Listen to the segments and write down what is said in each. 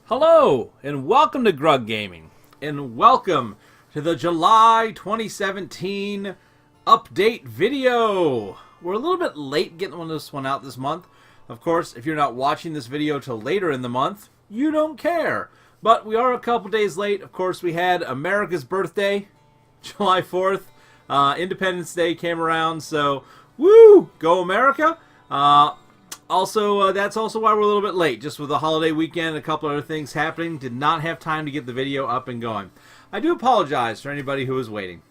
Hello, and welcome to Grug Gaming, and welcome to the July 2017 update video. We're a little bit late getting this one out this month. Of course, if you're not watching this video till later in the month, you don't care. But we are a couple days late. Of course, we had America's birthday, July 4th. Independence Day came around, so woo! Go America! That's also why we're a little bit late. Just with the holiday weekend and a couple other things happening, did not have time to get the video up and going. I do apologize for anybody who was waiting.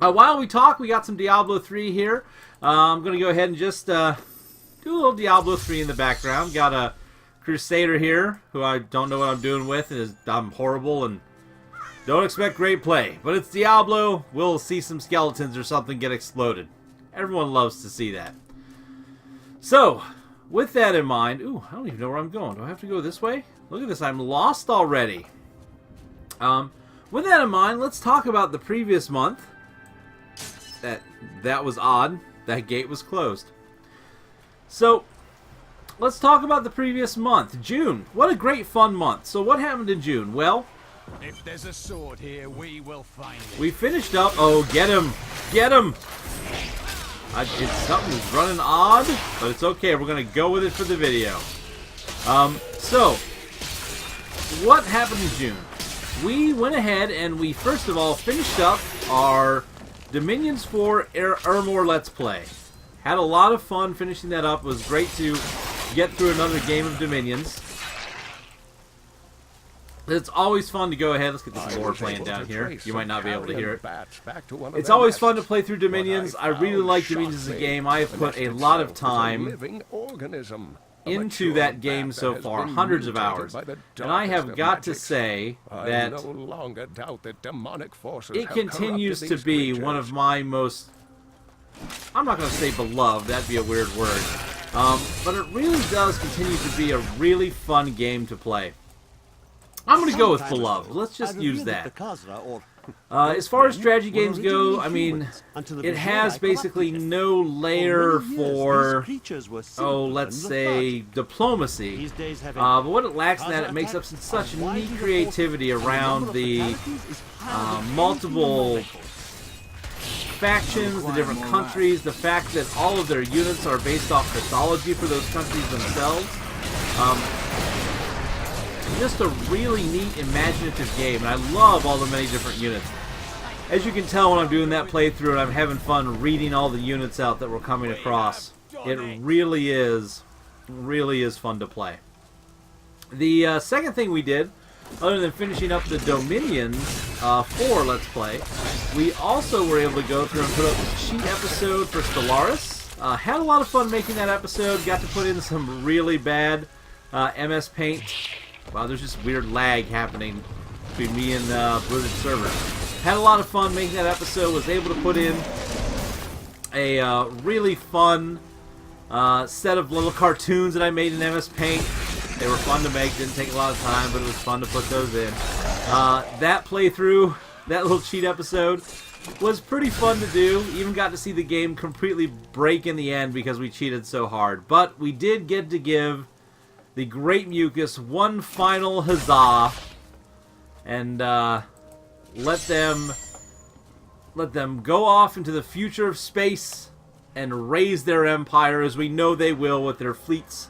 While we talk, we got some Diablo 3 here. I'm going to go ahead and just do a little Diablo 3 in the background. Got a Crusader here, who I don't know what I'm doing with, and I'm horrible and don't expect great play. But it's Diablo. We'll see some skeletons or something get exploded. Everyone loves to see that. So, with that in mind, ooh, I don't even know where I'm going. Do I have to go this way? Look at this, I'm lost already. With that in mind, let's talk about the previous month. That was odd. That gate was closed. So, let's talk about the previous month, June. What a great fun month. So what happened in June? Well, if there's a sword here, we will find it. We finished up. Oh, get him! Get him! Something's running odd, but it's okay. We're going to go with it for the video. So, what happened in June? We went ahead and we, first of all, finished up our Dominions 4 Ermor Let's Play. Had a lot of fun finishing that up. It was great to get through another game of Dominions. It's always fun to go ahead. Let's get this lore playing down here. You might not be able to hear it. It's always fun to play through Dominions. I really like Dominions as a game. I have put a lot of time into that game so far, hundreds of hours. And I have got to say that it continues to be one of my most, I'm not going to say beloved, that'd be a weird word, but it really does continue to be a really fun game to play. I'm going to go with beloved. Let's just use that. As far as strategy games go, I mean, it has basically no layer for, let's say, diplomacy. But what it lacks in that, it makes up such neat creativity around the multiple factions, the different countries, the fact that all of their units are based off mythology for those countries themselves. Just a really neat, imaginative game, and I love all the many different units. As you can tell when I'm doing that playthrough and I'm having fun reading all the units out that we're coming across, it really is fun to play. The second thing we did, other than finishing up the Dominions 4 Let's Play, we also were able to go through and put up a cheat episode for Stellaris. Had a lot of fun making that episode, got to put in some really bad MS Paint. Wow, there's just weird lag happening between me and Blizzard servers. Had a lot of fun making that episode. Was able to put in a really fun set of little cartoons that I made in MS Paint. They were fun to make. Didn't take a lot of time, but it was fun to put those in. That playthrough, that little cheat episode, was pretty fun to do. Even got to see the game completely break in the end because we cheated so hard. But we did get to give the Great Mucus one final huzzah, and let them go off into the future of space and raise their empire, as we know they will with their fleets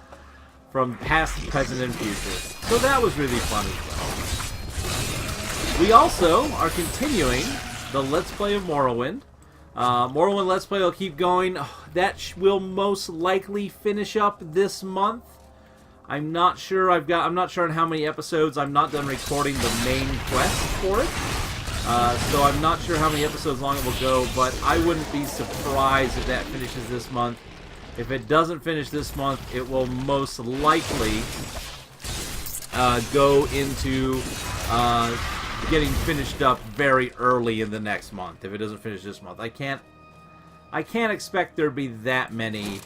from past, present, and future. So that was really fun as well. We also are continuing the Let's Play of Morrowind. Morrowind Let's Play will keep going. That will most likely finish up this month. I'm not sure. I'm not sure on how many episodes. I'm not done recording the main quest for it, so I'm not sure how many episodes long it will go. But I wouldn't be surprised if that finishes this month. If it doesn't finish this month, it will most likely go into getting finished up very early in the next month. If it doesn't finish this month, I can't expect there to be that many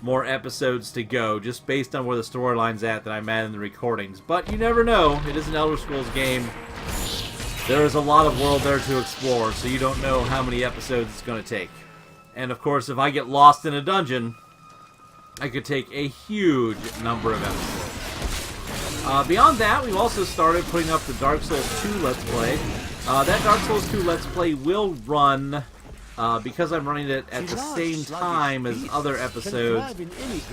more episodes to go, just based on where the storyline's at that I'm at in the recordings. But you never know. It is an Elder Scrolls game. There is a lot of world there to explore, so you don't know how many episodes it's going to take. And of course, if I get lost in a dungeon, I could take a huge number of episodes. Beyond that, we've also started putting up the Dark Souls 2 Let's Play. That Dark Souls 2 Let's Play will run, because I'm running it at the same time as other episodes.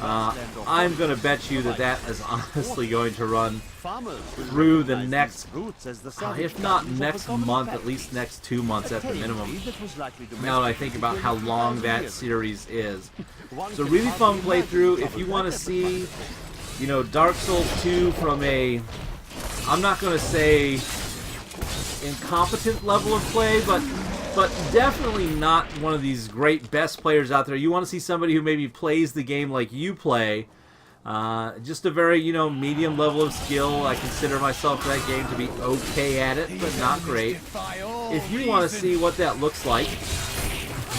I'm going to bet you that that is honestly going to run through the next, if not next month, at least next 2 months at the minimum. Now that I think about how long that series is. It's a really fun playthrough. If you want to see, you know, Dark Souls 2 from a, I'm not going to say incompetent level of play, but definitely not one of these great best players out there. You want to see somebody who maybe plays the game like you play, just a very, you know, medium level of skill. I consider myself for that game to be okay at it, but not great. If you want to see what that looks like,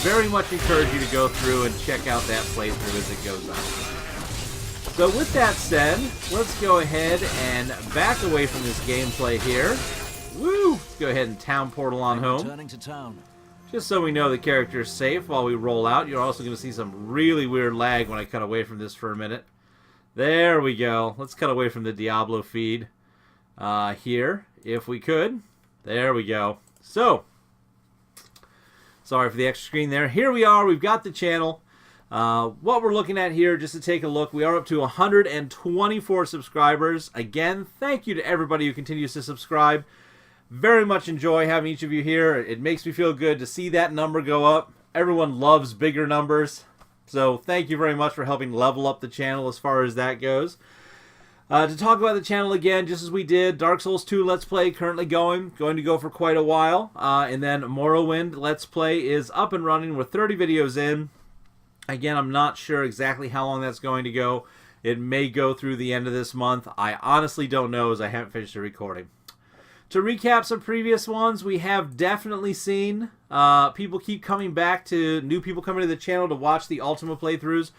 very much encourage you to go through and check out that playthrough as it goes on. So with that said, let's go ahead and back away from this gameplay here. Woo! Let's go ahead and town portal on home. Returning to town. Just so we know the character is safe while we roll out. You're also going to see some really weird lag when I cut away from this for a minute. There we go. Let's cut away from the Diablo feed here, if we could. There we go. So, sorry for the extra screen there. Here we are. We've got the channel. What we're looking at here, just to take a look, we are up to 124 subscribers. Again, thank you to everybody who continues to subscribe. Very much enjoy having each of you here. It makes me feel good to see that number go up. Everyone loves bigger numbers. So thank you very much for helping level up the channel as far as that goes. To talk about the channel again, just as we did, Dark Souls 2 Let's Play currently going to go for quite a while. And then Morrowind Let's Play is up and running. We're 30 videos in. Again, I'm not sure exactly how long that's going to go. It may go through the end of this month. I honestly don't know, as I haven't finished the recording. To recap some previous ones, we have definitely seen people keep coming back to, new people coming to the channel to watch the Ultima playthroughs.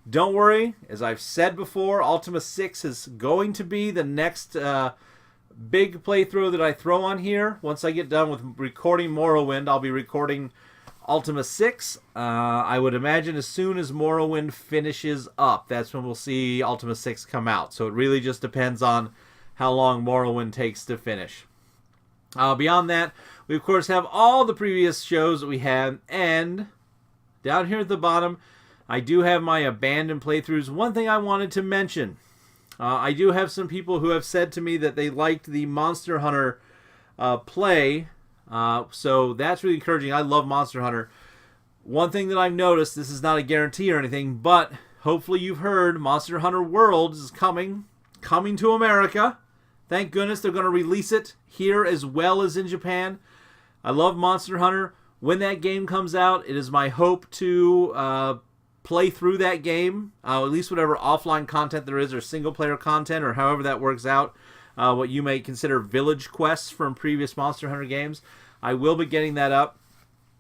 Don't worry, as I've said before, Ultima 6 is going to be the next big playthrough that I throw on here. Once I get done with recording Morrowind, I'll be recording Ultima 6. I would imagine as soon as Morrowind finishes up, that's when we'll see Ultima 6 come out. So it really just depends on how long Morrowind takes to finish. Beyond that, we of course have all the previous shows that we had, and down here at the bottom, I do have my abandoned playthroughs. One thing I wanted to mention, I do have some people who have said to me that they liked the Monster Hunter play, so that's really encouraging. I love Monster Hunter. One thing that I've noticed, this is not a guarantee or anything, but hopefully you've heard Monster Hunter World is coming to America. Thank goodness they're going to release it here as well as in Japan. I love Monster Hunter. When that game comes out, it is my hope to play through that game, at least whatever offline content there is, or single-player content, or however that works out, what you may consider village quests from previous Monster Hunter games. I will be getting that up.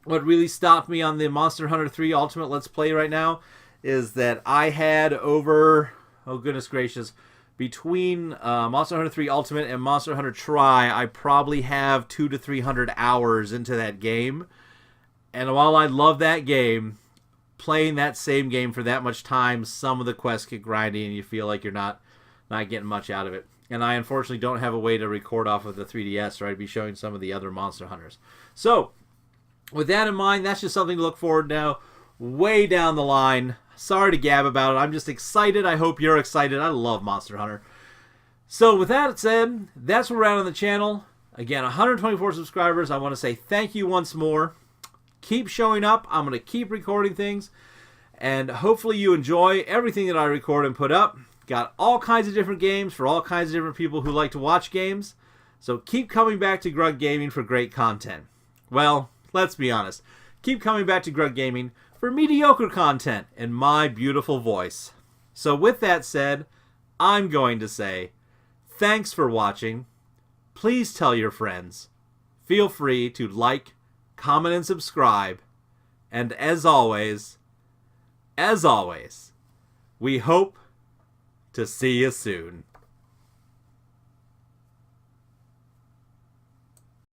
What really stopped me on the Monster Hunter 3 Ultimate Let's Play right now is that I had over, oh goodness gracious, between Monster Hunter 3 Ultimate and Monster Hunter Tri, I probably have 200 to 300 hours into that game. And while I love that game, playing that same game for that much time, some of the quests get grindy and you feel like you're not getting much out of it. And I unfortunately don't have a way to record off of the 3DS, or I'd be showing some of the other Monster Hunters. So, with that in mind, that's just something to look forward to now. Way down the line. Sorry to gab about it. I'm just excited. I hope you're excited. I love Monster Hunter. So with that said, that's where we're at on the channel. Again, 124 subscribers. I want to say thank you once more. Keep showing up. I'm going to keep recording things. And hopefully you enjoy everything that I record and put up. Got all kinds of different games for all kinds of different people who like to watch games. So keep coming back to Grug Gaming for great content. Well, let's be honest. Keep coming back to Grug Gaming for mediocre content in my beautiful voice. So with that said, I'm going to say thanks for watching. Please tell your friends. Feel free to like, comment, and subscribe. And as always, we hope to see you soon.